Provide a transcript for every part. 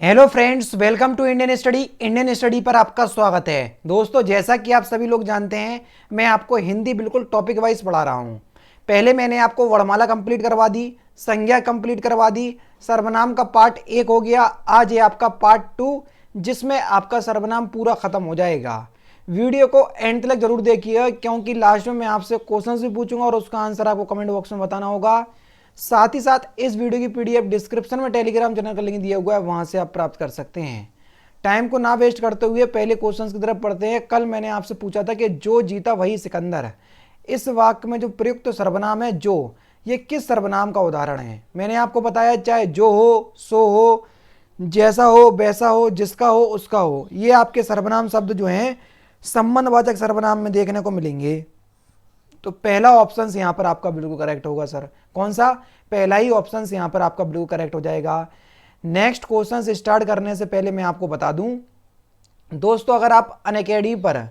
Hello friends, welcome to Indian study पर आपका स्वागत है। दोस्तों, जैसा कि आप सभी लोग जानते हैं, मैं आपको हिंदी बिल्कुल टॉपिक वाइज पढ़ा रहा हूं। पहले मैंने आपको वर्णमाला कंप्लीट करवा दी, संज्ञा कंप्लीट करवा दी, सर्वनाम का पार्ट 1 हो गया। आज ये आपका पार्ट 2, जिसमें आपका सर्वनाम पूरा खत्म हो जाएगा। वीडियो को एंड तक जरूर देखिए, क्योंकि लास्ट में मैं आपसे क्वेश्चंस भी पूछूंगा और उसका आंसर आपको कमेंट बॉक्स में बताना होगा। साथ ही साथ इस वीडियो की पीडीएफ डिस्क्रिप्शन में टेलीग्राम चैनल का लिंक दिया हुआ है, वहां से आप प्राप्त कर सकते हैं। टाइम को ना वेस्ट करते हुए पहले क्वेश्चंस की तरफ पढ़ते हैं। कल मैंने आपसे पूछा था कि जो जीता वही सिकंदर। इस वाक्य में जो प्रयुक्त सर्वनाम है जो, ये किस सर्वनाम का उदाहरण है? मैंने आपको बताया, चाहे जो हो, सो हो, जैसा हो, वैसा हो, जिसका हो, उसका हो, ये आपके सर्वनाम शब्द जो हैं संबंधवाचक सर्वनाम में देखने को मिलेंगे। तो पहला ऑप्शन यहां पर आपका बिल्कुल करेक्ट होगा सर। कौन सा? पहला ही ऑप्शन यहां पर आपका बिल्कुल करेक्ट हो जाएगा। नेक्स्ट क्वेश्चन स्टार्ट करने से पहले मैं आपको बता दूं दोस्तों, अगर आप अनअकैडमी पर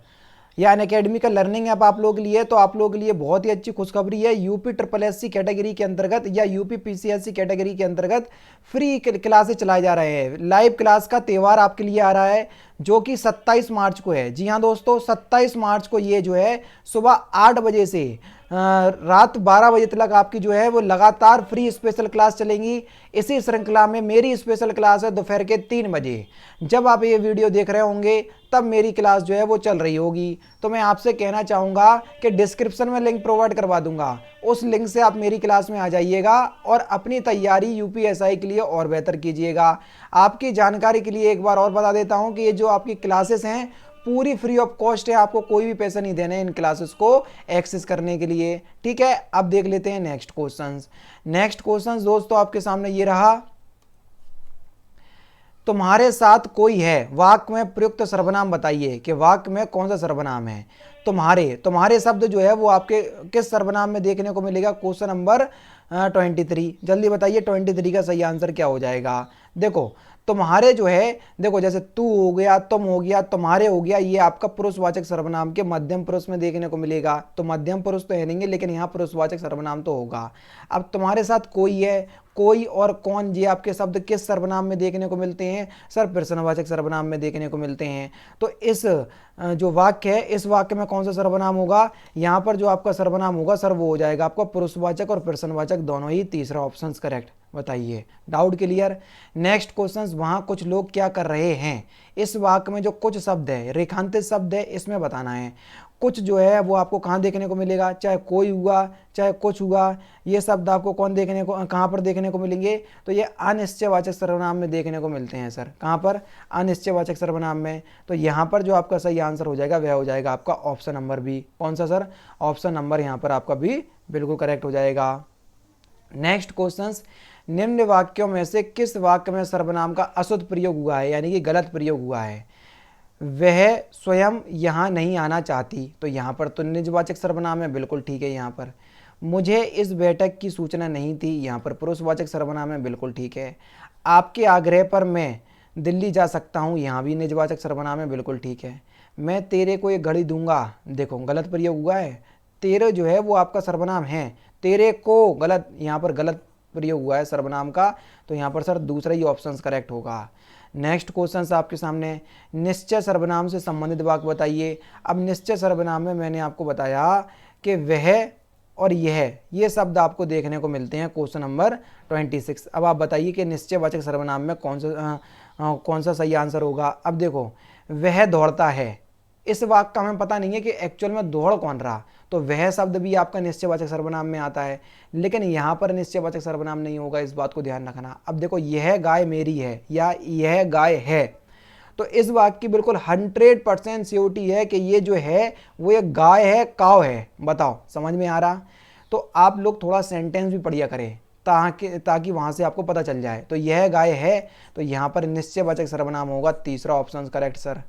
या अनअकैडमी का लर्निंग ऐप आप लोगों के लिए, तो आप लोगों के लिए बहुत ही अच्छी खुशखबरी है। UP triple S C category के अंतर्गत या यूपी पीसीएससी कैटेगरी के अंतर्गत फ्री क्लासेस चलाए जा रहे हैं। लाइव क्लास का त्यौहार आपके लिए आ रहा है, जो कि 27 मार्च को है। जी हाँ दोस्तों, 27 मार्च को ये जो है सुबह 8 बजे से रात 12 बजे तक आपकी जो है वो लगातार फ्री स्पेशल क्लास चलेंगी। इसी श्रृंखला में मेरी स्पेशल क्लास है दोपहर के 3 बजे। जब आप ये वीडियो देख रहे होंगे तब मेरी क्लास जो है वो चल रही होगी। तो मैं आपसे कहना चाहूँगा कि डिस्क्रिप्शन में लिंक प्रोवाइड करवा दूंगा, उस लिंक से आप मेरी क्लास में आ जाइएगा और अपनी तैयारी यूपीएसआई के लिए और बेहतर कीजिएगा। आपकी जानकारी के लिए एक बार और बता देता हूँ कि ये जो आपकी क्लासेस हैं पूरी फ्री ऑफ कॉस्ट है, आपको कोई भी पैसा नहीं देना है इन क्लासेस को एक्सेस करने के लिए। ठीक है, अब देख लेते हैं नेक्स्ट क्वेश्चंस। नेक्स्ट क्वेश्चंस दोस्तों आपके सामने ये रहा, तुम्हारे साथ कोई है, वाक्य में प्रयुक्त सर्वनाम बताइए कि वाक्य में कौन सा सर्वनाम है। तुम्हारे शब्द जो है वो आपके किस सर्वनाम में देखने को मिलेगा? Question number 23। जल्दी बताइए 23 का सही आंसर क्या हो जाएगा। देखो, तुम्हारे जो है, देखो जैसे तू हो गया, तुम हो गया, तुम्हारे हो गया, ये आपका पुरुषवाचक सर्वनाम के मध्यम पुरुष में देखने को मिलेगा। तो मध्यम पुरुष तो है नहीं, लेकिन यहाँ पुरुषवाचक सर्वनाम तो होगा। अब तुम्हारे साथ कोई है, कोई और कौन, ये आपके शब्द किस सर्वनाम में देखने को मिलते हैं? सर, प्रश्नवाचक सर्वनाम में देखने को मिलते हैं। तो इस जो वाक्य है, इस वाक्य में कौन सा सर्वनाम होगा? यहाँ पर जो आपका सर्वनाम होगा सर वो हो जाएगा आपका पुरुषवाचक और प्रश्नवाचक दोनों ही। तीसरा ऑप्शन करेक्ट। बताइए, डाउट क्लियर? नेक्स्ट क्वेश्चन, वहां कुछ लोग क्या कर रहे हैं? इस वाक्य में जो कुछ शब्द है, रेखांकित शब्द है, इसमें बताना है। कुछ जो है वो आपको कहाँ देखने को मिलेगा? चाहे कोई हुआ, चाहे कुछ हुआ, ये शब्द आपको कहाँ पर देखने को मिलेंगे? तो ये अनिश्चयवाचक सर्वनाम में देखने को मिलते हैं सर। कहाँ पर? अनिश्चयवाचक सर्वनाम में। तो यहाँ पर जो आपका सही आंसर हो जाएगा वह हो जाएगा आपका ऑप्शन नंबर बी। कौन सा सर? ऑप्शन नंबर यहाँ पर आपका बी बिल्कुल करेक्ट हो जाएगा। नेक्स्ट क्वेश्चन, निम्न वाक्यों में से किस वाक्य में सर्वनाम का अशुद्ध प्रयोग हुआ है, यानी कि गलत प्रयोग हुआ है? वह स्वयं यहाँ नहीं आना चाहती, तो यहाँ पर तो निजवाचक सर्वनाम है, बिल्कुल ठीक है। यहाँ पर मुझे इस बैठक की सूचना नहीं थी, यहाँ पर पुरुषवाचक सर्वनाम है, बिल्कुल ठीक है। आपके आग्रह पर मैं दिल्ली जा सकता हूँ, यहाँ भी निजवाचक सर्वनाम है, बिल्कुल ठीक है। मैं तेरे को एक घड़ी दूंगा, देखो गलत प्रयोग हुआ है। तेरे जो है वो आपका सर्वनाम है, तेरे को गलत, यहाँ पर गलत प्रयोग हुआ है सर्वनाम का। तो यहाँ पर सर दूसरा ही ऑप्शन करेक्ट होगा। नेक्स्ट क्वेश्चन आपके सामने, निश्चय सर्वनाम से संबंधित वाक्य बताइए। अब निश्चय सर्वनाम में मैंने आपको बताया कि वह और यह, ये शब्द आपको देखने को मिलते हैं क्वेश्चन नंबर 26। अब आप बताइए कि निश्चयवाचक सर्वनाम में कौन सा सही आंसर होगा। अब देखो, वह दौड़ता है, इस वाक्य का हमें पता नहीं है कि एक्चुअल में दौड़ कौन रहा, तो वह शब्द भी आपका निश्चयवाचक सर्वनाम में आता है, लेकिन यहाँ पर निश्चयवाचक सर्वनाम नहीं होगा, इस बात को ध्यान रखना। अब देखो, यह गाय मेरी है या यह गाय है, तो इस वाक्य की बिल्कुल 100% श्योरिटी है कि ये जो है वो एक गाय है, काव है। बताओ, समझ में आ रहा? तो आप लोग थोड़ा सेंटेंस भी पढ़िया करें ताकि वहां से आपको पता चल जाए। तो यह गाय है, तो यहाँ पर निश्चयवाचक सर्वनाम होगा। तीसरा option correct sir.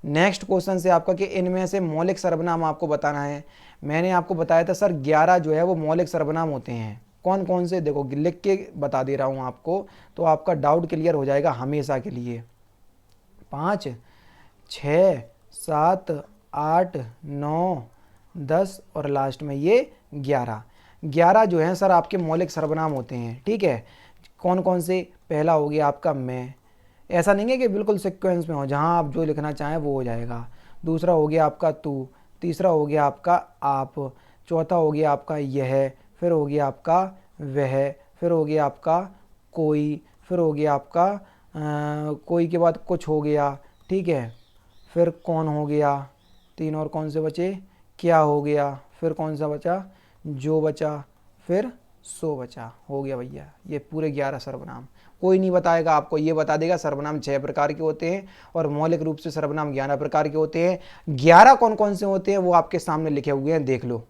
Next question से आपका कि इनमें से मौलिक सर्वनाम आपको बताना है। मैंने आपको बताया था सर 11 जो है वो मौलिक सर्वनाम होते हैं। कौन कौन से? देखो लिख के बता दे रहा हूँ आपको, तो आपका डाउट क्लियर हो जाएगा हमेशा के लिए। 5, 6, 7, 8, 9, 10 और लास्ट में ये 11 जो हैं सर आपके मौलिक सर्वनाम होते हैं। ठीक है, कौन कौन से? पहला हो गया आपका मैं, ऐसा नहीं है कि बिल्कुल सीक्वेंस में हो, जहाँ आप जो लिखना चाहें वो हो जाएगा। दूसरा हो गया आपका तू, तीसरा हो गया आपका आप, चौथा हो गया आपका यह, फिर हो गया आपका वह, फिर हो गया आपका कोई, फिर हो गया आपका कोई के बाद कुछ हो गया, ठीक है, फिर कौन हो गया, तीन और कौन से बचे, क्या हो गया, फिर कौन सा बचा, जो बचा, फिर सो बचा। हो गया भैया ये पूरे 11 सर्वनाम। कोई नहीं बताएगा आपको, ये बता देगा सर्वनाम 6 प्रकार के होते हैं और मौलिक रूप से सर्वनाम 11 प्रकार के होते हैं। 11 कौन कौन से होते हैं वो आपके सामने लिखे हुए हैं, देख लो।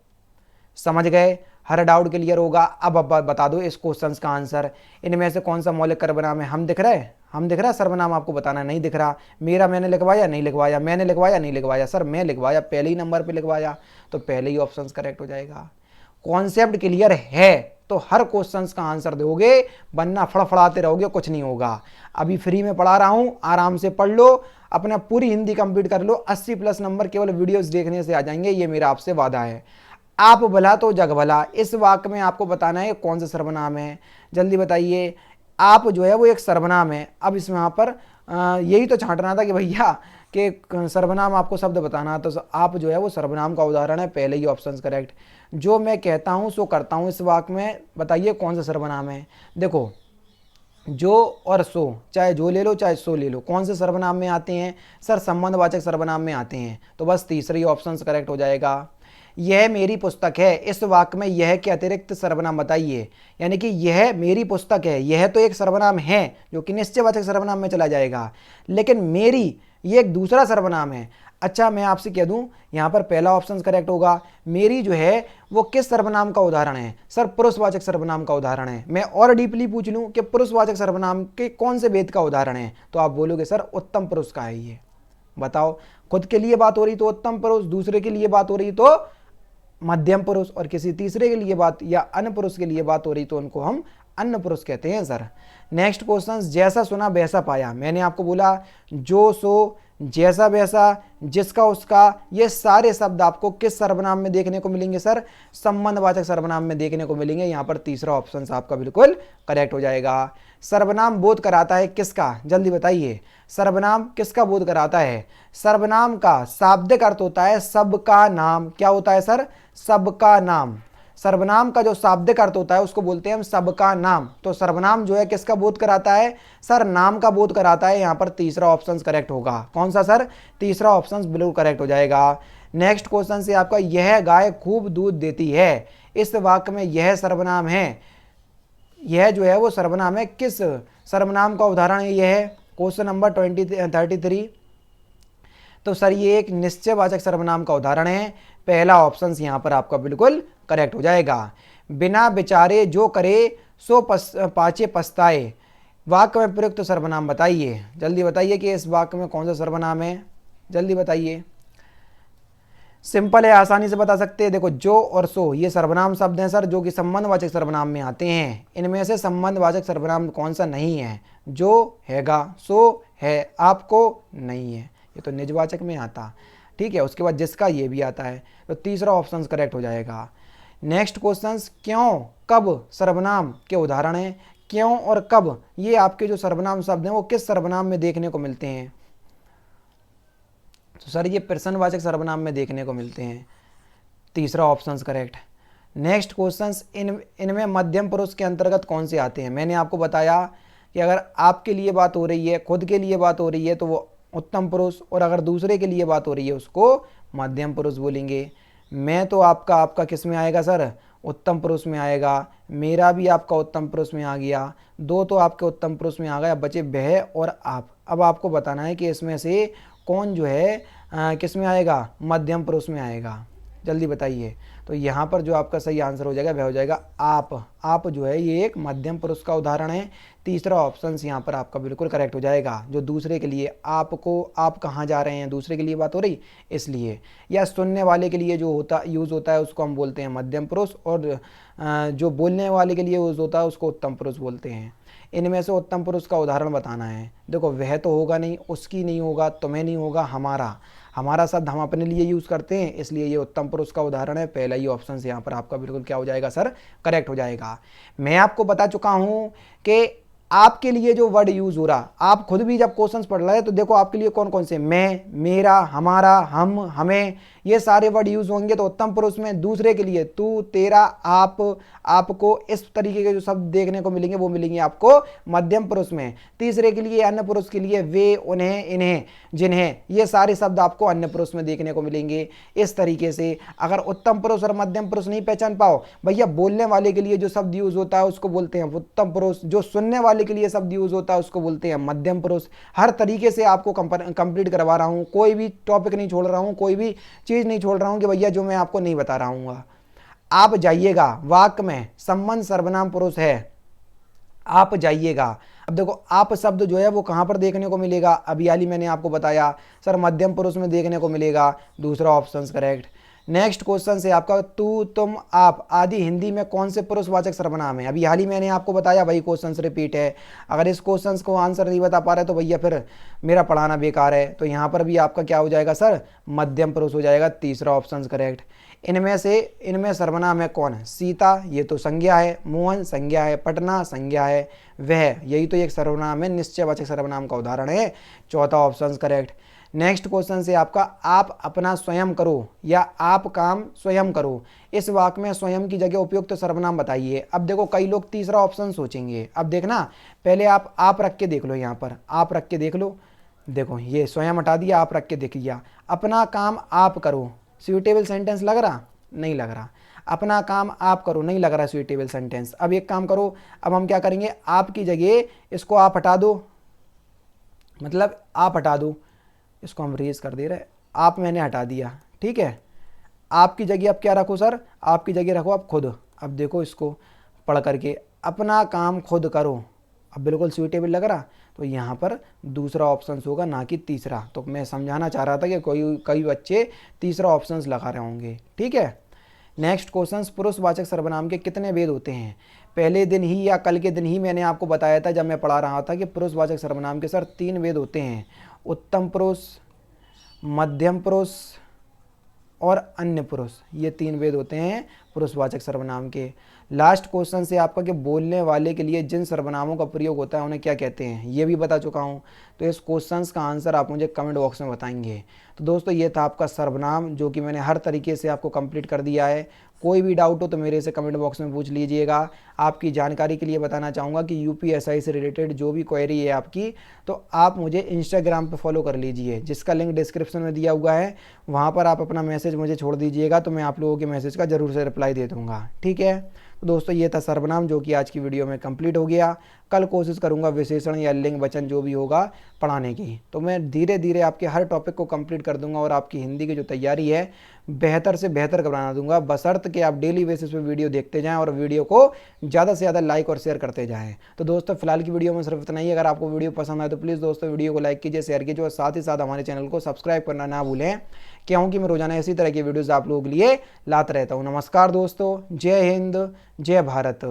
समझ गए? हर डाउट क्लियर होगा। अब बता दो इस क्वेश्चन का आंसर, इनमें से कौन सा मौलिक सर्वनाम है? हम दिख रहा है, हम दिख रहा है सर्वनाम, आपको बताना नहीं दिख रहा। मेरा मैंने लिखवाया नहीं लिखवाया, मैंने लिखवाया नहीं लिखवाया, सर मैं लिखवाया, पहले ही नंबर पे लिखवाया, तो पहले ही ऑप्शन करेक्ट हो जाएगा। कॉन्सेप्ट क्लियर है तो हर क्वेश्चन का आंसर दोगे, वरना फड़फड़ाते रहोगे, कुछ नहीं होगा। अभी फ्री में पढ़ा रहा हूं, आराम से पढ़ लो, अपना पूरी हिंदी कंप्लीट कर लो। 80+ नंबर केवल वीडियोस देखने से आ जाएंगे, ये मेरा आपसे वादा है। आप भला तो जग भला, इस वाक्य में आपको बताना है कौन सा सर्वनाम है, जल्दी बताइए। आप जो है वो एक सर्वनाम है। अब इसमें यहाँ पर यही तो छांटना था कि भैया कि सर्वनाम आपको शब्द बताना, तो आप जो है वो सर्वनाम का उदाहरण है, पहले ही ऑप्शन करेक्ट। जो मैं कहता हूँ सो करता हूँ, इस वाक्य में बताइए कौन सा सर्वनाम है। देखो जो और सो, चाहे जो ले लो चाहे सो ले लो, कौन से सर्वनाम में आते हैं? सर संबंधवाचक सर्वनाम में आते हैं, तो बस तीसरा ही ऑप्शन करेक्ट हो जाएगा। यह मेरी पुस्तक है, इस वाक्य में यह के अतिरिक्त सर्वनाम बताइए, यानी कि यह मेरी पुस्तक है, यह तो एक सर्वनाम है जो कि निश्चयवाचक सर्वनाम में चला जाएगा, लेकिन मेरी ये एक दूसरा सर्वनाम है। अच्छा मैं आपसे कह दूं, यहाँ पर पहला ऑप्शन करेक्ट होगा। मेरी जो है वो किस सर्वनाम का उदाहरण है? सर पुरुषवाचक सर्वनाम का उदाहरण है। मैं और डीपली पूछ लूं कि पुरुषवाचक सर्वनाम के कौन से भेद का उदाहरण है, तो आप बोलोगे सर उत्तम पुरुष का है ये। बताओ, खुद के लिए बात हो रही तो उत्तम पुरुष, दूसरे के लिए बात हो रही तो मध्यम पुरुष, और किसी तीसरे के लिए बात या अन्य पुरुष के लिए बात हो रही तो उनको हम अन्य पुरुष कहते हैं सर। नेक्स्ट क्वेश्चन, जैसा सुना वैसा पाया। मैंने आपको बोला जो सो, जैसा वैसा, जिसका उसका, ये सारे शब्द आपको किस सर्वनाम में देखने को मिलेंगे? सर संबंधवाचक सर्वनाम में देखने को मिलेंगे। यहाँ पर तीसरा ऑप्शन आपका बिल्कुल करेक्ट हो जाएगा। सर्वनाम बोध कराता है किसका? जल्दी बताइए, सर्वनाम किसका बोध कराता है? सर्वनाम का शाब्दिक अर्थ होता है सबका नाम। क्या होता है सर? सबका नाम। सर्वनाम का जो शाब्दिक अर्थ होता है उसको बोलते हैं हम सबका नाम। तो सर्वनाम जो है किसका बोध कराता है? सर नाम का बोध कराता है। यहाँ पर तीसरा ऑप्शन करेक्ट होगा। कौन सा सर? तीसरा ऑप्शन बिल्कुल करेक्ट हो जाएगा। नेक्स्ट क्वेश्चन से आपका, यह गाय खूब दूध देती है, इस वाक्य में यह सर्वनाम है, यह जो है वो सर्वनाम है, किस सर्वनाम का उदाहरण है? यह क्वेश्चन नंबर 33। तो सर ये एक निश्चयवाचक सर्वनाम का उदाहरण है। पहला ऑप्शन यहाँ पर आपका बिल्कुल करेक्ट हो जाएगा। बिना विचारे जो करे सो पाचे पछताए, वाक्य में प्रयुक्त सर्वनाम बताइए। जल्दी बताइए कि इस वाक्य में कौन सा सर्वनाम है, जल्दी बताइए। सिंपल है, आसानी से बता सकते हैं। देखो जो और सो ये सर्वनाम शब्द हैं सर, जो कि संबंधवाचक सर्वनाम में आते हैं। इनमें से संबंधवाचक सर्वनाम कौन सा नहीं है? जो हैगा, सो है, आपको नहीं है, ये तो निजवाचक में आता। ठीक है, उसके बाद जिसका ये भी आता है, तो तीसरा ऑप्शन करेक्ट हो जाएगा। नेक्स्ट क्वेश्चन, क्यों कब सर्वनाम के उदाहरण हैं। क्यों और कब ये आपके जो सर्वनाम शब्द हैं वो किस सर्वनाम में देखने को मिलते हैं? तो सर ये प्रश्नवाचक सर्वनाम में देखने को मिलते हैं। तीसरा ऑप्शन करेक्ट। नेक्स्ट क्वेश्चन, इनमें मध्यम पुरुष के अंतर्गत कौन से आते हैं? मैंने आपको बताया कि अगर आपके लिए बात हो रही है, खुद के लिए बात हो रही है तो वो उत्तम पुरुष, और अगर दूसरे के लिए बात हो रही है उसको मध्यम पुरुष बोलेंगे। मैं तो आपका किस में आएगा सर? उत्तम पुरुष में आएगा। मेरा भी आपका उत्तम पुरुष में आ गया। दो तो आपके उत्तम पुरुष में आ गया, बचे वह और आप। अब आपको बताना है कि इसमें से कौन जो है किस में आएगा? मध्यम पुरुष में आएगा। जल्दी बताइए। तो यहाँ पर जो आपका सही आंसर हो जाएगा वह हो जाएगा आप। आप जो है ये एक मध्यम पुरुष का उदाहरण है। तीसरा ऑप्शन यहाँ पर आपका बिल्कुल करेक्ट हो जाएगा। जो दूसरे के लिए, आपको, आप कहाँ जा रहे हैं, दूसरे के लिए बात हो रही इसलिए, या सुनने वाले के लिए जो होता यूज़ होता है उसको हम बोलते हैं मध्यम पुरुष, और जो बोलने वाले के लिए यूज़ होता है उसको उत्तम पुरुष बोलते हैं। इनमें से उत्तम पुरुष का उदाहरण बताना है। देखो वह तो होगा नहीं, उसकी नहीं होगा, तुम्हें नहीं होगा, हमारा शब्द हम अपने लिए यूज़ करते हैं, इसलिए ये उत्तम पुरुष का उदाहरण है। पहला ही ऑप्शन यहाँ पर आपका बिल्कुल क्या हो जाएगा सर? करेक्ट हो जाएगा। मैं आपको बता चुका हूँ कि आपके लिए जो वर्ड यूज हो रहा, आप खुद भी जब क्वेश्चंस पढ़ रहे हैं तो देखो आपके लिए कौन कौन से, मैं, मेरा, हमारा, हम, हमें, ये सारे वर्ड यूज होंगे तो उत्तम पुरुष में। दूसरे के लिए तू, तेरा, आप, आपको, इस तरीके के जो शब्द देखने को मिलेंगे वो मिलेंगे आपको मध्यम पुरुष में। तीसरे के लिए, अन्य पुरुष के लिए वे, उन्हें, इन्हें, जिन्हें, ये सारे शब्द आपको अन्य पुरुष में देखने को मिलेंगे। इस तरीके से अगर उत्तम पुरुष और मध्यम पुरुष नहीं पहचान पाओ, भैया बोलने वाले के लिए जो शब्द यूज होता है उसको बोलते हैं उत्तम पुरुष, जो सुनने वाले के लिए शब्द यूज होता है उसको बोलते हैं मध्यम पुरुष। हर तरीके से आपको कंप्लीट करवा रहा हूं, कोई भी टॉपिक नहीं छोड़ रहा हूं, कोई भी चीज नहीं छोड़ रहा हूं कि भैया जो मैं आपको नहीं बता रहा हूं। आप जाइएगा वाक्य में संबंध सर्वनाम पुरुष है, आप जाइएगा। अब देखो आप शब्द जो है वो कहां पर देखने को मिलेगा, अभी हाल ही मैंने आपको बताया सर मध्यम पुरुष में देखने को मिलेगा, दूसरा ऑप्शन करेक्ट। नेक्स्ट क्वेश्चन से आपका तू, तुम, आप आदि हिंदी में कौन से पुरुषवाचक सर्वनाम है, अभी हाल ही मैंने आपको बताया, वही क्वेश्चन रिपीट है। अगर इस क्वेश्चन को आंसर नहीं बता पा रहे तो भैया फिर मेरा पढ़ाना बेकार है। तो यहाँ पर भी आपका क्या हो जाएगा सर, मध्यम पुरुष हो जाएगा, तीसरा ऑप्शन करेक्ट। इनमें सर्वनाम है कौन, सीता ये तो संज्ञा है, मोहन संज्ञा है, पटना संज्ञा है, वह यही तो एक सर्वनाम है, निश्चयवाचक सर्वनाम का उदाहरण है, चौथा ऑप्शन करेक्ट। नेक्स्ट क्वेश्चन से आपका आप अपना स्वयं करो या आप काम स्वयं करो, इस वाक्य में स्वयं की जगह उपयुक्त सर्वनाम बताइए। अब देखो कई लोग तीसरा ऑप्शन सोचेंगे, अब देखना पहले आप रख के देख लो, यहाँ पर आप रख के देख लो, देखो ये स्वयं हटा दिया, आप रख के देख लिया। अपना काम आप करो, स्यूटेबल सेंटेंस लग रहा, नहीं लग रहा, अपना काम आप करो नहीं लग रहा स्यूटेबल सेंटेंस। अब एक काम करो, अब हम क्या करेंगे, आपकी जगह इसको आप हटा दो, मतलब आप हटा दो, इसको हम रेज कर दे रहे, आप मैंने हटा दिया, ठीक है। आपकी जगह अब क्या रखो सर, आपकी जगह रखो आप खुद। अब देखो इसको पढ़ करके, अपना काम खुद करो, अब बिल्कुल सूटेबल लग रहा, तो यहाँ पर दूसरा ऑप्शन होगा ना कि तीसरा। तो मैं समझाना चाह रहा था कि कई बच्चे तीसरा ऑप्शन लगा रहे होंगे, ठीक है। नेक्स्ट क्वेश्चन, पुरुषवाचक सर्वनाम के कितने भेद होते हैं। पहले दिन ही या कल के दिन ही मैंने आपको बताया था जब मैं पढ़ा रहा था कि पुरुषवाचक सर्वनाम के सर 3 भेद होते हैं, उत्तम पुरुष, मध्यम पुरुष और अन्य पुरुष, ये 3 भेद होते हैं पुरुषवाचक सर्वनाम के। लास्ट क्वेश्चन से आपका कि बोलने वाले के लिए जिन सर्वनामों का प्रयोग होता है उन्हें क्या कहते हैं, ये भी बता चुका हूँ। तो इस क्वेश्चन का आंसर आप मुझे कमेंट बॉक्स में बताएंगे। तो दोस्तों ये था आपका सर्वनाम, जो कि मैंने हर तरीके से आपको कंप्लीट कर दिया है। कोई भी डाउट हो तो मेरे से कमेंट बॉक्स में पूछ लीजिएगा। आपकी जानकारी के लिए बताना चाहूँगा कि यूपीएसआई से रिलेटेड जो भी क्वेरी है आपकी, तो आप मुझे इंस्टाग्राम पे फॉलो कर लीजिए, जिसका लिंक डिस्क्रिप्शन में दिया हुआ है। वहाँ पर आप अपना मैसेज मुझे छोड़ दीजिएगा, तो मैं आप लोगों के मैसेज का ज़रूर से रिप्लाई दे दूँगा, ठीक है। तो दोस्तों ये था सर्वनाम, जो कि आज की वीडियो में कंप्लीट हो गया। कल कोशिश करूंगा विशेषण या लिंग वचन जो भी होगा पढ़ाने की, तो मैं धीरे धीरे आपके हर टॉपिक को कंप्लीट कर दूंगा और आपकी हिंदी की जो तैयारी है बेहतर से बेहतर बना दूंगा, बशर्त कि आप डेली बेसिस पे वीडियो देखते जाएं और वीडियो को ज़्यादा से ज़्यादा लाइक और शेयर करते जाएं। तो दोस्तों फिलहाल की वीडियो में सिर्फ इतना ही। अगर आपको वीडियो पसंद आए तो प्लीज़ दोस्तों वीडियो को लाइक कीजिए, शेयर कीजिए और साथ ही साथ हमारे चैनल को सब्सक्राइब करना ना भूलें, क्योंकि मैं रोजाना इसी तरह की वीडियोज़ आप लोगों के लिए लाता रहता हूँ। नमस्कार दोस्तों, जय हिंद, जय भारत।